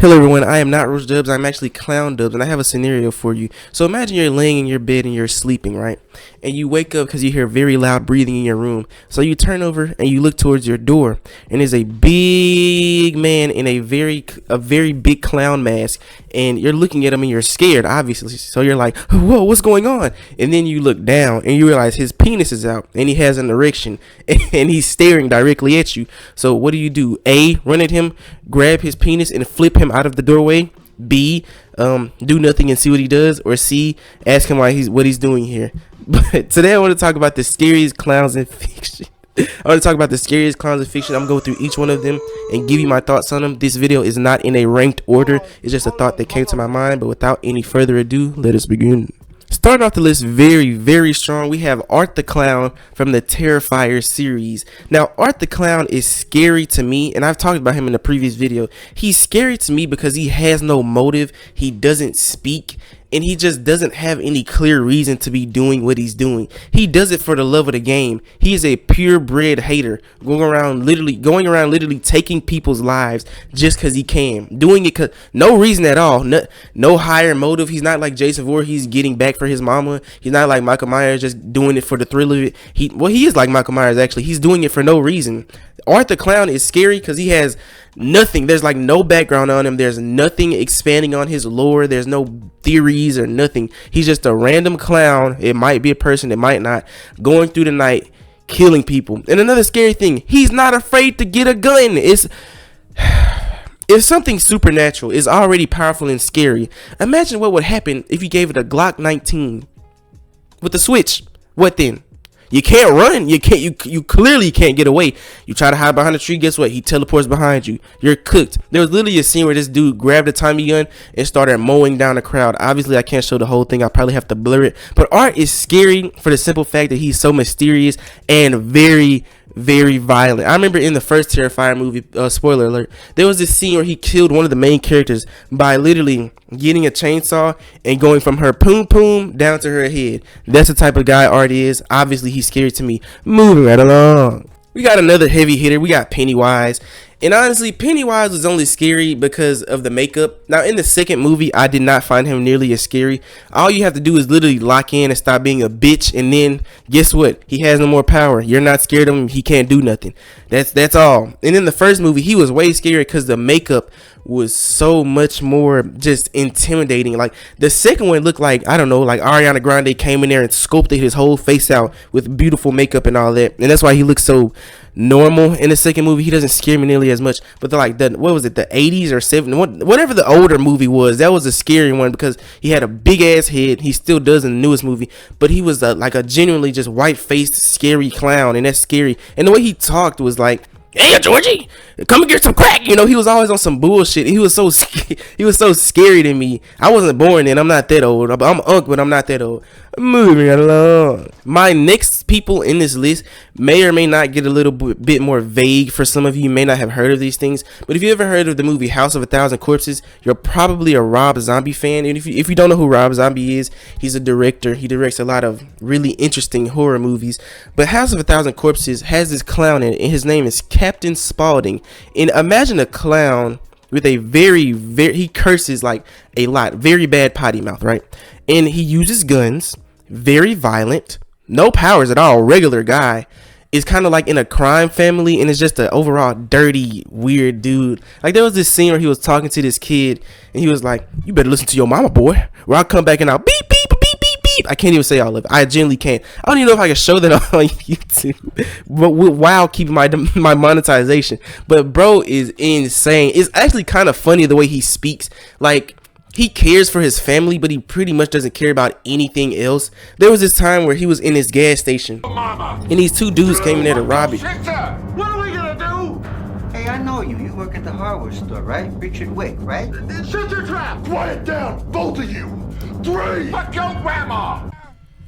Hello everyone, I am not Roach Dubs, I'm actually Clown Dubs, and I have a scenario for you. So imagine you're laying in your bed and you're sleeping, right? And you wake up because you hear very loud breathing in your room. So you turn over and you look towards your door, and there's a big man in a very big clown mask, and you're looking at him and you're scared, obviously. So you're like, whoa, what's going on? And then you look down and you realize his penis is out and he has an erection and he's staring directly at you. So what do? A, run at him, grab his penis and flip him out of the doorway. B, do nothing and see what he does. Or C, ask him what he's doing here. But today I want to talk about the scariest clowns in fiction. I'm going to talk about the scariest clowns in fiction. I'm going to go through each one of them and give you my thoughts on them. This video is not in a ranked order. It's just a thought that came to my mind. But without any further ado, let us begin. Starting off the list very strong, we have Art the Clown from the Terrifier series. Now, Art the Clown is scary to me, and I've talked about him in a previous video. He's scary to me because he has no motive, he doesn't speak, and he just doesn't have any clear reason to be doing what he's doing. He does it for the love of the game. He is a purebred hater, going around literally taking people's lives just because he can. Doing it cause no reason at all, no higher motive. He's not like Jason Voorhees getting back for his mama. He's not like Michael Myers just doing it for the thrill of it. He is like Michael Myers actually. He's doing it for no reason. Art the Clown is scary because he has nothing. There's like no background on him. There's nothing expanding on his lore. There's no theories or nothing. He's just a random clown. It might be a person, it might not, going through the night killing people. And another scary thing, he's not afraid to get a gun. If something supernatural is already powerful and scary, imagine what would happen if you gave it a Glock 19 with a switch. What then? You can't run. You clearly can't get away. You try to hide behind a tree. Guess what? He teleports behind you. You're cooked. There was literally a scene where this dude grabbed a Tommy gun and started mowing down the crowd. Obviously, I can't show the whole thing. I'll probably have to blur it. But Art is scary for the simple fact that he's so mysterious and very violent. I remember in the first Terrifier movie, spoiler alert, there was this scene where he killed one of the main characters by literally getting a chainsaw and going from her poom down to her head. That's the type of guy Art is. Obviously, he's scary to me. Moving right along. We got another heavy hitter. We got Pennywise. And honestly, Pennywise was only scary because of the makeup. Now, in the second movie, I did not find him nearly as scary. All you have to do is literally lock in and stop being a bitch. And then, guess what? He has no more power. You're not scared of him. He can't do nothing. That's all. And in the first movie, he was way scarier because the makeup was so much more just intimidating. Like, the second one looked like, I don't know, like Ariana Grande came in there and sculpted his whole face out with beautiful makeup and all that. And that's why he looks so normal in the second movie. He doesn't scare me nearly as much. But the what was it, the 80s or 70s, whatever the older movie was, that was a scary one because he had a big ass head. He still does in the newest movie, but he was like a genuinely just white faced scary clown, and that's scary. And the way he talked was like, "Hey Georgie, come and get some crack." You know, he was always on some bullshit. He was so scary to me. I wasn't born then. I'm not that old. I'm Unc, but I'm not that old. Moving along. My next people in this list may or may not get a little bit more vague for some of you. You may not have heard of these things, but if you ever heard of the movie House of a Thousand Corpses, you're probably a Rob Zombie fan. And if you don't know who Rob Zombie is, he's a director. He directs a lot of really interesting horror movies. But House of a Thousand Corpses has this clown in it, and his name is Captain Spaulding. And imagine a clown with a very he curses like a lot, very bad potty mouth, right? And he uses guns, very violent, no powers at all, regular guy. Is kind of like in a crime family, and is just an overall dirty, weird dude. Like, there was this scene where he was talking to this kid, and he was like, "You better listen to your mama, boy, or I'll come back and I'll beep, beep, beep, beep, beep." I can't even say all of it. I genuinely can't. I don't even know if I can show that on YouTube, but while keeping my monetization. But bro is insane. It's actually kind of funny the way he speaks. Like, he cares for his family, but he pretty much doesn't care about anything else. There was this time where he was in his gas station, and these two dudes came in there to rob it. What are we gonna do? Hey, I know you. You work at the hardware store, right? Richard Wick, right? Shut your trap! Quiet down, both of you! 3! Fuck your grandma!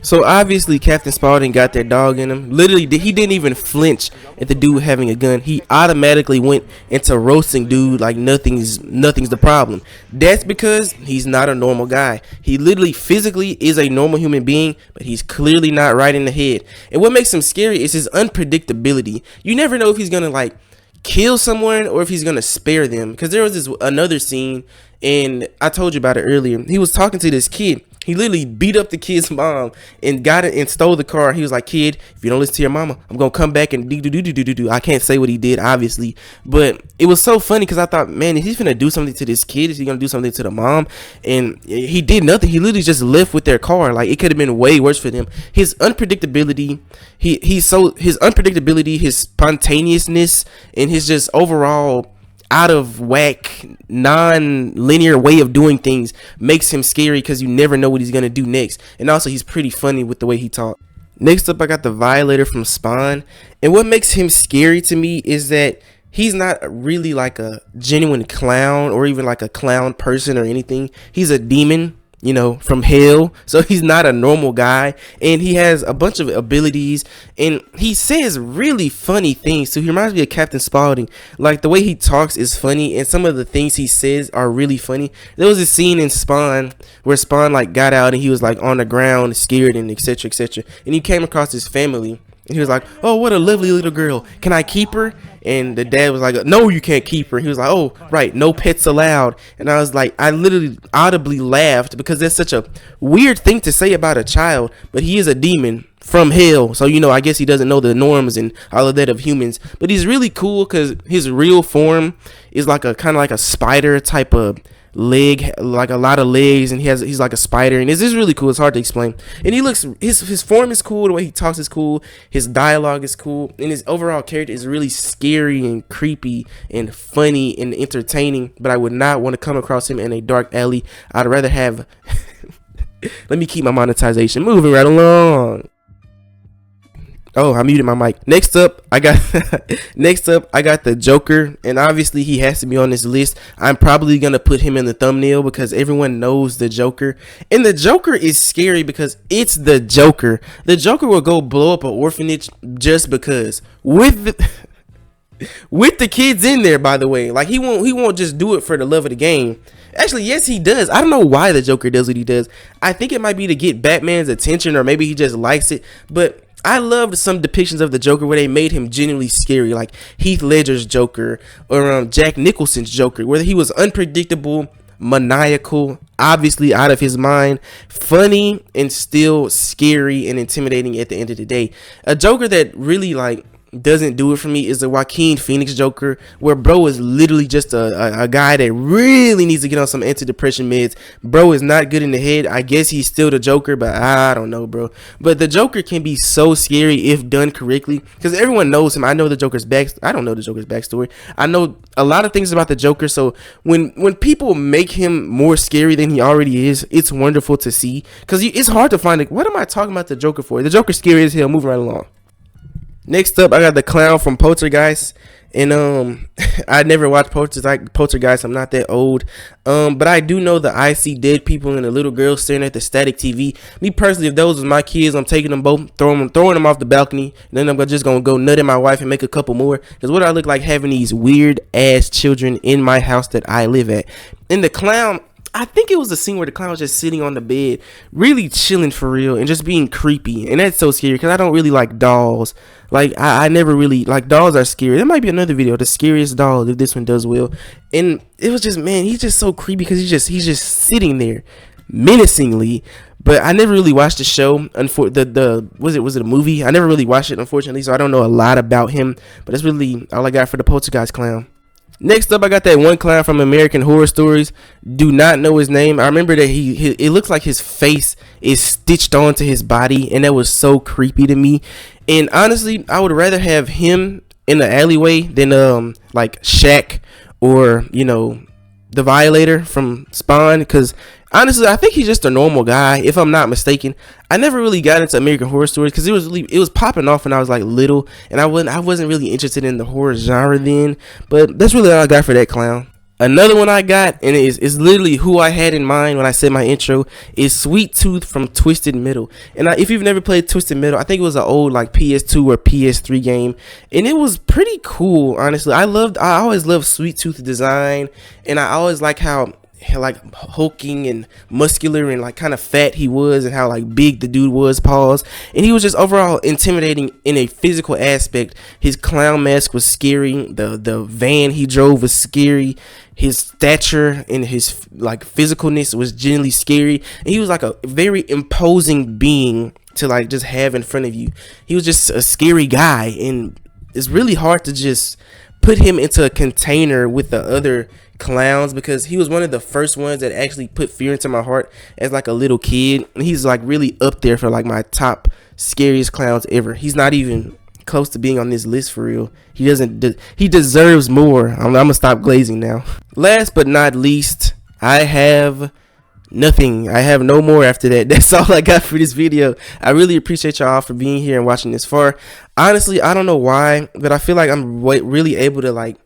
So obviously Captain Spaulding got that dog in him. Literally, he didn't even flinch at the dude having a gun. He automatically went into roasting dude like nothing's the problem. That's because he's not a normal guy. He literally physically is a normal human being, but he's clearly not right in the head. And what makes him scary is his unpredictability. You never know if he's gonna like kill someone or if he's gonna spare them. Because there was this another scene, and I told you about it earlier. He was talking to this kid. He literally beat up the kid's mom and got it and stole the car. He was like, kid, if you don't listen to your mama, I'm gonna come back and do. I can't say what he did, obviously, but it was so funny because I thought, man, is he gonna do something to this kid? Is he gonna do something to the mom? And he did nothing. He literally just left with their car. Like, it could have been way worse for them. His unpredictability, his unpredictability, his spontaneousness, and his just overall out of whack, non-linear way of doing things makes him scary because you never know what he's gonna do next. And also, he's pretty funny with the way he talks. Next up, I got the Violator from Spawn, and what makes him scary to me is that he's not really like a genuine clown or even like a clown person or anything. He's a demon, you know, from hell. So he's not a normal guy, and he has a bunch of abilities, and he says really funny things too. He reminds me of Captain Spaulding. Like, the way he talks is funny, and some of the things he says are really funny. There was a scene in Spawn where Spawn like got out and he was like on the ground scared and etc, and he came across his family. And he was like, oh, what a lovely little girl. Can I keep her? And the dad was like, no, you can't keep her. He was like, oh, right, no pets allowed. And I was like, I literally audibly laughed because that's such a weird thing to say about a child. But he is a demon from hell. So, you know, I guess he doesn't know the norms and all of that of humans. But he's really cool because his real form is like a kind of like a spider type of leg, like a lot of legs, and he's like a spider, and it's just really cool. It's hard to explain. And he looks, his form is cool, the way he talks is cool, his dialogue is cool, and his overall character is really scary and creepy and funny and entertaining. But I would not want to come across him in a dark alley. I'd rather have let me keep my monetization moving right along. Oh, I muted my mic. Next up, I got the Joker, and obviously he has to be on this list. I'm probably gonna put him in the thumbnail because everyone knows the Joker, and the Joker is scary because it's the Joker. The Joker will go blow up an orphanage just because, with the kids in there. By the way, like he won't just do it for the love of the game. Actually, yes, he does. I don't know why the Joker does what he does. I think it might be to get Batman's attention, or maybe he just likes it. But I loved some depictions of the Joker where they made him genuinely scary, like Heath Ledger's Joker or Jack Nicholson's Joker, where he was unpredictable, maniacal, obviously out of his mind, funny, and still scary and intimidating at the end of the day. A Joker that really like doesn't do it for me is the Joaquin Phoenix Joker, where bro is literally just a guy that really needs to get on some antidepressant meds. Bro is not good in the head. I guess he's still the Joker, but I don't know, bro. But the Joker can be so scary if done correctly, because everyone knows him. I know the Joker's I don't know the Joker's backstory. I know a lot of things about the Joker, so when people make him more scary than he already is, it's wonderful to see, because it's hard to find what am I talking about the Joker for? The Joker's scary as hell. Moving right along. Next up, I got the clown from Poltergeist, and I never watched Poltergeist. I'm not that old, but I do know that I see dead people and a little girl staring at the static TV. Me personally, if those was my kids, I'm taking them both, throwing them off the balcony, and then I'm just gonna go nut at my wife and make a couple more. Because what do I look like having these weird ass children in my house that I live at? And the clown, I think it was the scene where the clown was just sitting on the bed, really chilling for real, and just being creepy. And that's so scary because I don't really like dolls. Like, I never really, like, dolls are scary. There might be another video, the scariest doll, if this one does well. And it was just, man, he's just so creepy because he's just sitting there menacingly. But I never really watched the show. Was it a movie? I never really watched it, unfortunately, so I don't know a lot about him. But that's really all I got for the Poltergeist clown. Next up, I got that one clown from American Horror Stories. Do not know his name. I remember that it looks like his face is stitched onto his body, and that was so creepy to me. And honestly, I would rather have him in the alleyway than like Shaq or, you know, the Violator from Spawn, because honestly, I think he's just a normal guy, if I'm not mistaken. I never really got into American Horror Stories because it was popping off when I was like little, and I wasn't really interested in the horror genre then. But that's really all I got for that clown. Another one I got, and is literally who I had in mind when I said my intro, is Sweet Tooth from Twisted Metal. And if you've never played Twisted Metal, I think it was an old like PS2 or PS3 game, and it was pretty cool, honestly. I always loved Sweet Tooth design, and I always like how like hulking and muscular and like kind of fat he was, and how like big the dude was, pause. And he was just overall intimidating in a physical aspect. His clown mask was scary, the van he drove was scary, his stature and his like physicalness was genuinely scary, and he was like a very imposing being to like just have in front of you. He was just a scary guy, and it's really hard to just put him into a container with the other clowns, because he was one of the first ones that actually put fear into my heart as like a little kid. And he's like really up there for like my top scariest clowns ever. He's not even close to being on this list for real. He deserves more. I'm gonna stop glazing now. Last but not least, I have nothing. I have no more after that. That's all I got for this video. I really appreciate y'all for being here and watching this far. Honestly, I don't know why, but I feel like I'm really able to like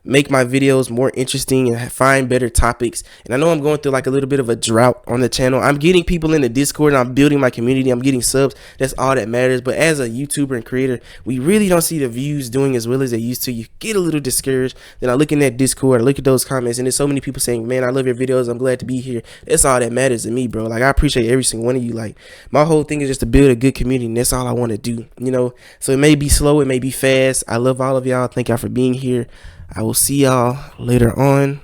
make my videos more interesting and find better topics. And I know I'm going through like a little bit of a drought on the channel. I'm getting people in the Discord and I'm building my community. I'm getting subs. That's all that matters. But as a YouTuber and creator, we really don't see the views doing as well as they used to. You get a little discouraged. Then I look in that Discord, I look at those comments, and there's so many people saying, man, I love your videos, I'm glad to be here. That's all that matters to me, bro. Like, I appreciate every single one of you. Like, my whole thing is just to build a good community, and that's all I want to do, you know. So it may be slow, it may be fast. I love all of y'all. Thank y'all for being here. I will see y'all later on.